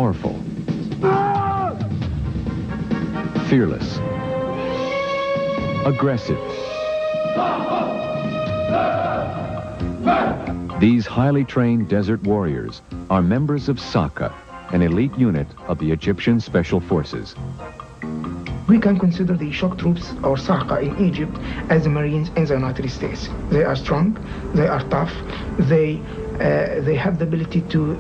powerful, fearless, aggressive. These highly trained desert warriors are members of Saka, an elite unit of the Egyptian Special Forces. We can consider the shock troops or Saka in Egypt as the Marines in the United States. They are strong, they are tough, they have the ability to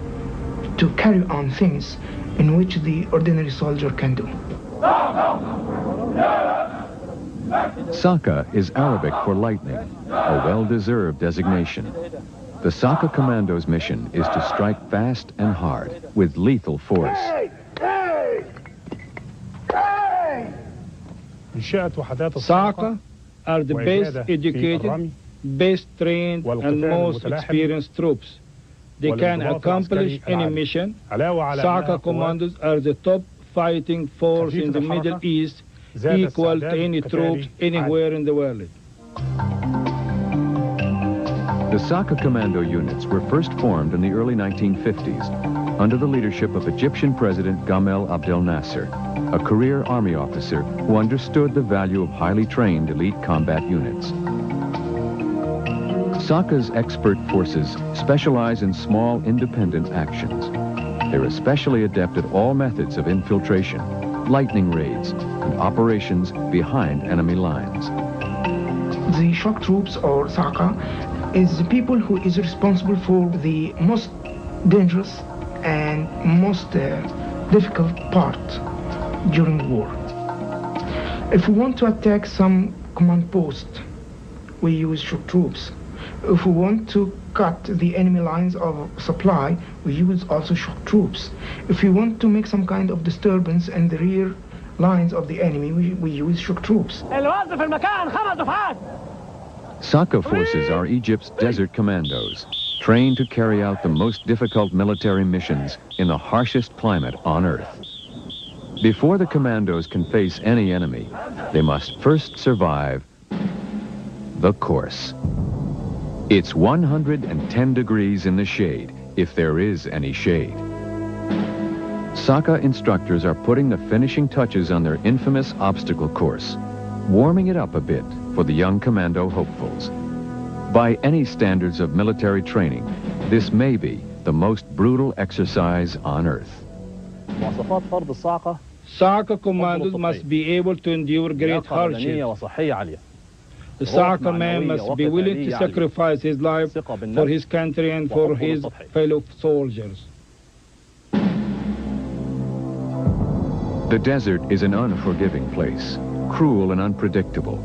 carry on things in which the ordinary soldier can do. Saka is Arabic for lightning, a well-deserved designation. The Saka Commando's mission is to strike fast and hard with lethal force. Saka are the best educated, best trained and most experienced troops. They can accomplish any mission. Saka commandos are the top fighting force in the Middle East, equal to any troops anywhere in the world. The Saka Commando units were first formed in the early 1950s under the leadership of Egyptian President Gamal Abdel Nasser, a career army officer who understood the value of highly trained elite combat units. Saka's expert forces specialize in small, independent actions. They're especially adept at all methods of infiltration, lightning raids, and operations behind enemy lines. The shock troops or Saka is the people who is responsible for the most dangerous and most difficult part during the war. If we want to attack some command post, we use shock troops. If we want to cut the enemy lines of supply, we use also shock troops. If we want to make some kind of disturbance in the rear lines of the enemy, we use shock troops. Saka forces are Egypt's desert commandos, trained to carry out the most difficult military missions in the harshest climate on Earth. Before the commandos can face any enemy, they must first survive the course. It's 110 degrees in the shade, if there is any shade. Saka instructors are putting the finishing touches on their infamous obstacle course, warming it up a bit for the young commando hopefuls. By any standards of military training, this may be the most brutal exercise on Earth. Saka commandos must be able to endure great hardship. The Saka man must be willing to sacrifice his life for his country and for his fellow soldiers. The desert is an unforgiving place, cruel and unpredictable.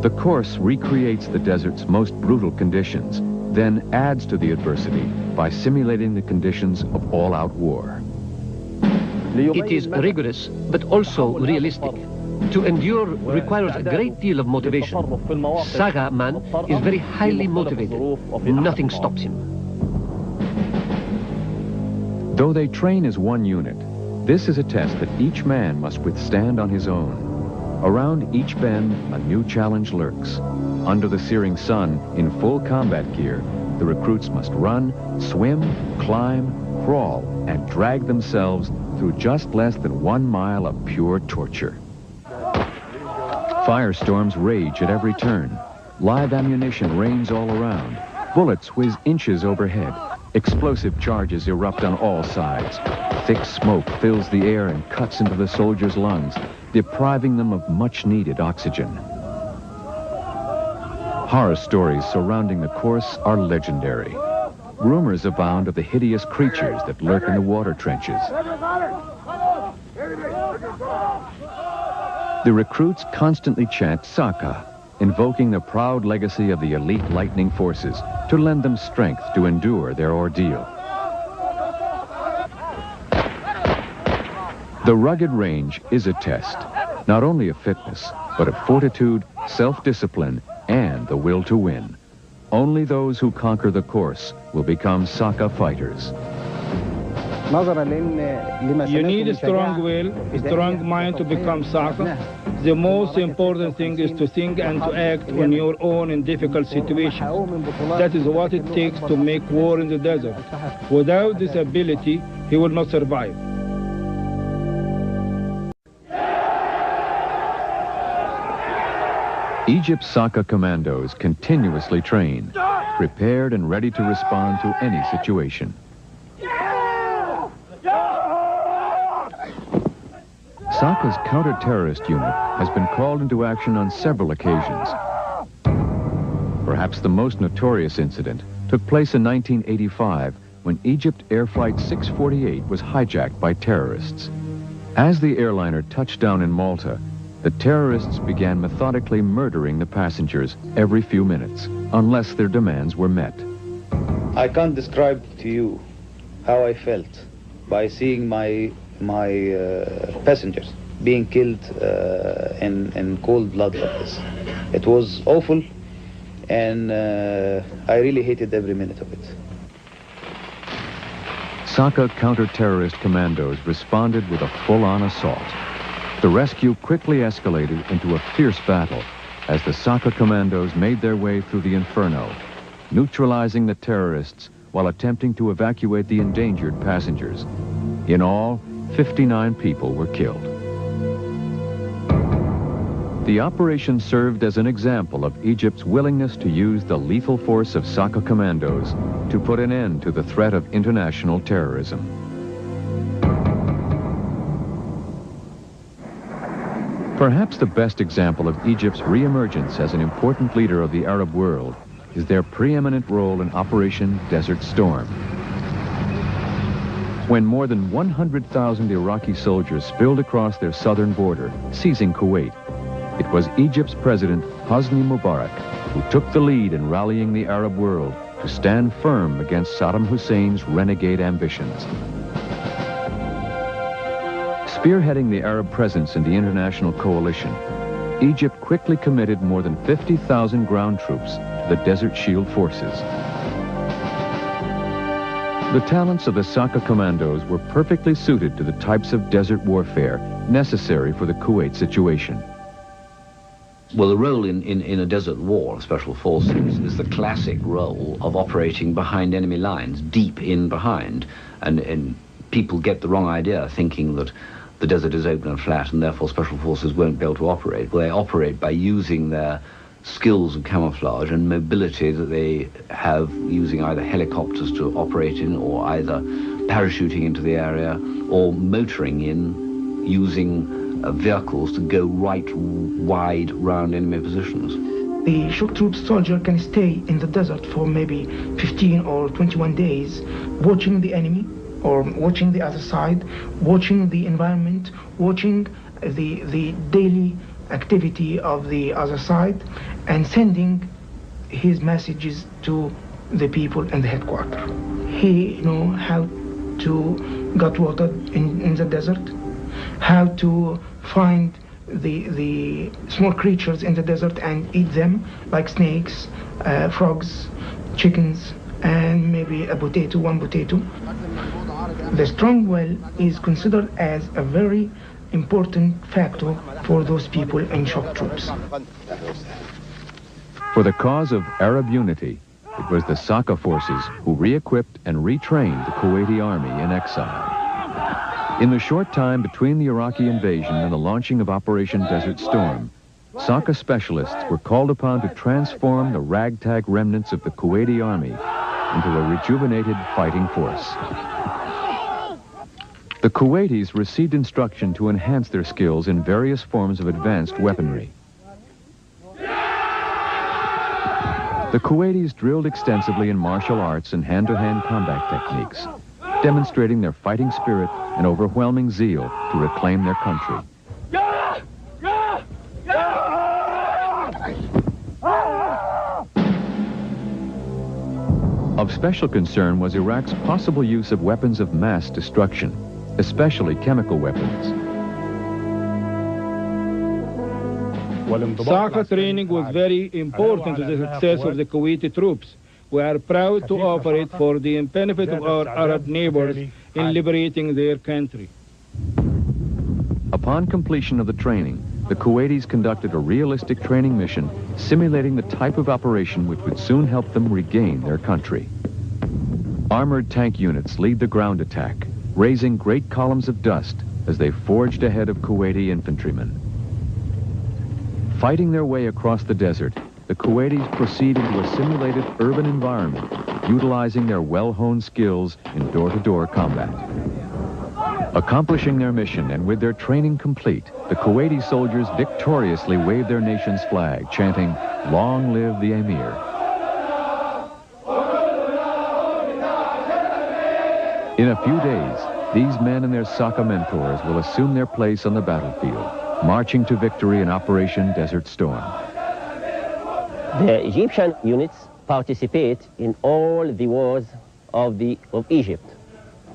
The course recreates the desert's most brutal conditions, then adds to the adversity by simulating the conditions of all-out war. It is rigorous, but also realistic. To endure requires a great deal of motivation. Saka man is very highly motivated. Nothing stops him. Though they train as one unit, this is a test that each man must withstand on his own. Around each bend, a new challenge lurks. Under the searing sun, in full combat gear, the recruits must run, swim, climb, crawl, and drag themselves through just less than 1 mile of pure torture. Firestorms rage at every turn. Live ammunition rains all around. Bullets whiz inches overhead. Explosive charges erupt on all sides. Thick smoke fills the air and cuts into the soldiers' lungs, depriving them of much-needed oxygen. Horror stories surrounding the course are legendary. Rumors abound of the hideous creatures that lurk in the water trenches. The recruits constantly chant Saka, invoking the proud legacy of the elite lightning forces to lend them strength to endure their ordeal. The rugged range is a test, not only of fitness, but of fortitude, self-discipline, and the will to win. Only those who conquer the course will become Saka fighters. You need a strong will, a strong mind to become Saka. The most important thing is to think and to act on your own in difficult situations. That is what it takes to make war in the desert. Without this ability, he will not survive. Egypt's Saka commandos continuously train, prepared and ready to respond to any situation. Saka's counter-terrorist unit has been called into action on several occasions. Perhaps the most notorious incident took place in 1985 when Egypt Air Flight 648 was hijacked by terrorists. As the airliner touched down in Malta, the terrorists began methodically murdering the passengers every few minutes, unless their demands were met. I can't describe to you how I felt by seeing my passengers being killed in cold blood like this. It was awful, and I really hated every minute of it. Saka counter-terrorist commandos responded with a full-on assault. The rescue quickly escalated into a fierce battle as the Saka commandos made their way through the inferno, neutralizing the terrorists while attempting to evacuate the endangered passengers. In all, 59 people were killed. The operation served as an example of Egypt's willingness to use the lethal force of Saka commandos to put an end to the threat of international terrorism. Perhaps the best example of Egypt's re-emergence as an important leader of the Arab world is their preeminent role in Operation Desert Storm. When more than 100,000 Iraqi soldiers spilled across their southern border, seizing Kuwait, it was Egypt's President Hosni Mubarak who took the lead in rallying the Arab world to stand firm against Saddam Hussein's renegade ambitions. Spearheading the Arab presence in the international coalition, Egypt quickly committed more than 50,000 ground troops to the Desert Shield forces. The talents of the Saka commandos were perfectly suited to the types of desert warfare necessary for the Kuwait situation. Well, the role in a desert war of special forces is the classic role of operating behind enemy lines, deep in behind. And people get the wrong idea, thinking that the desert is open and flat and therefore special forces won't be able to operate. Well, they operate by using their skills of camouflage and mobility that they have, using either helicopters to operate in, or either parachuting into the area, or motoring in, using vehicles to go right wide round enemy positions. The shock troops soldier can stay in the desert for maybe 15 or 21 days, watching the enemy or watching the other side, watching the environment, watching the daily activity of the other side, and sending his messages to the people in the headquarters. He knows how to get water in the desert, how to find the small creatures in the desert and eat them, like snakes, frogs, chickens, and maybe one potato. The strong will is considered as a very important factor for those people in shock troops. For the cause of Arab unity, it was the Saka forces who re-equipped and retrained the Kuwaiti army in exile. In the short time between the Iraqi invasion and the launching of Operation Desert Storm, Saka specialists were called upon to transform the ragtag remnants of the Kuwaiti army into a rejuvenated fighting force. The Kuwaitis received instruction to enhance their skills in various forms of advanced weaponry. The Kuwaitis drilled extensively in martial arts and hand-to-hand combat techniques, demonstrating their fighting spirit and overwhelming zeal to reclaim their country. Of special concern was Iraq's possible use of weapons of mass destruction, especially chemical weapons. Saka training was very important to the success of the Kuwaiti troops. We are proud to offer it for the benefit of our Arab neighbors in liberating their country. Upon completion of the training, the Kuwaitis conducted a realistic training mission simulating the type of operation which would soon help them regain their country. Armored tank units lead the ground attack, raising great columns of dust as they forged ahead of Kuwaiti infantrymen. Fighting their way across the desert, the Kuwaitis proceed into a simulated urban environment, utilizing their well-honed skills in door-to-door combat. Accomplishing their mission and with their training complete, the Kuwaiti soldiers victoriously wave their nation's flag, chanting, "Long live the Emir." In a few days, these men and their Saka mentors will assume their place on the battlefield, marching to victory in Operation Desert Storm. The Egyptian units participate in all the wars of Egypt,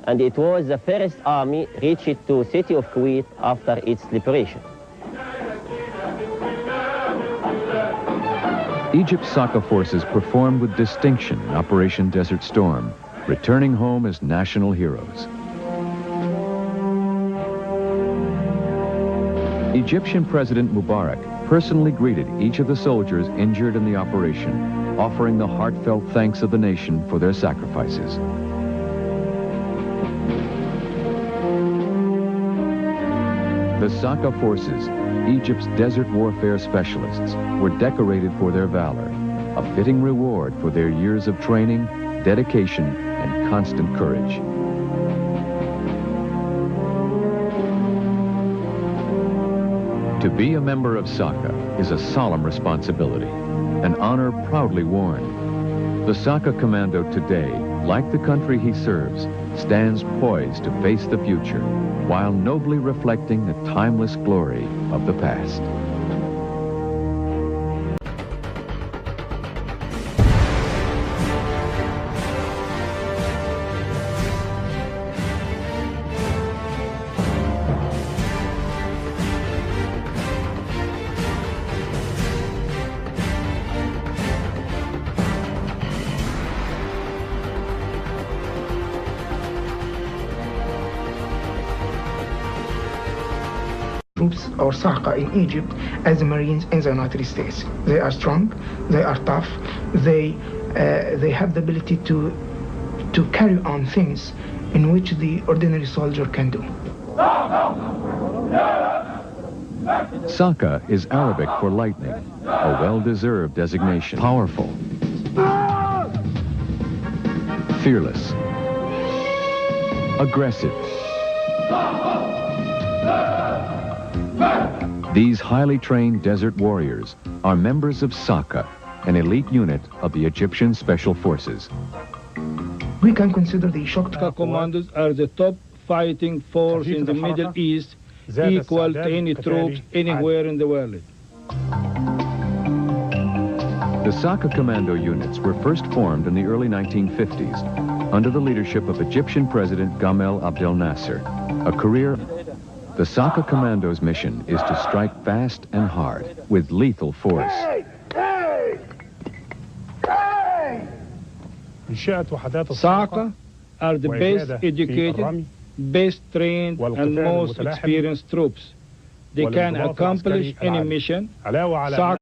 and it was the first army reached to city of Kuwait after its liberation. Egypt's Saka forces performed with distinction in Operation Desert Storm, returning home as national heroes. Egyptian President Mubarak personally greeted each of the soldiers injured in the operation, offering the heartfelt thanks of the nation for their sacrifices. The Saka forces, Egypt's desert warfare specialists, were decorated for their valor, a fitting reward for their years of training, dedication, and constant courage. To be a member of Saka is a solemn responsibility, an honor proudly worn. The Saka commando today, like the country he serves, stands poised to face the future, while nobly reflecting the timeless glory of the past. Troops or Saka in Egypt as the Marines in the United States. They are strong, they are tough, they have the ability to carry on things in which the ordinary soldier can do. Saka is Arabic for lightning, a well-deserved designation. Powerful, fearless, aggressive. These highly trained desert warriors are members of Saka, an elite unit of the Egyptian Special Forces. We can consider the Saka commandos are the top fighting force in the Middle East, equal to any troops anywhere in the world. The Saka commando units were first formed in the early 1950s under the leadership of Egyptian President Gamal Abdel Nasser. A career. The Saka commandos' mission is to strike fast and hard with lethal force. Saka are the best educated, best trained, and most experienced troops. They can accomplish any mission. Saka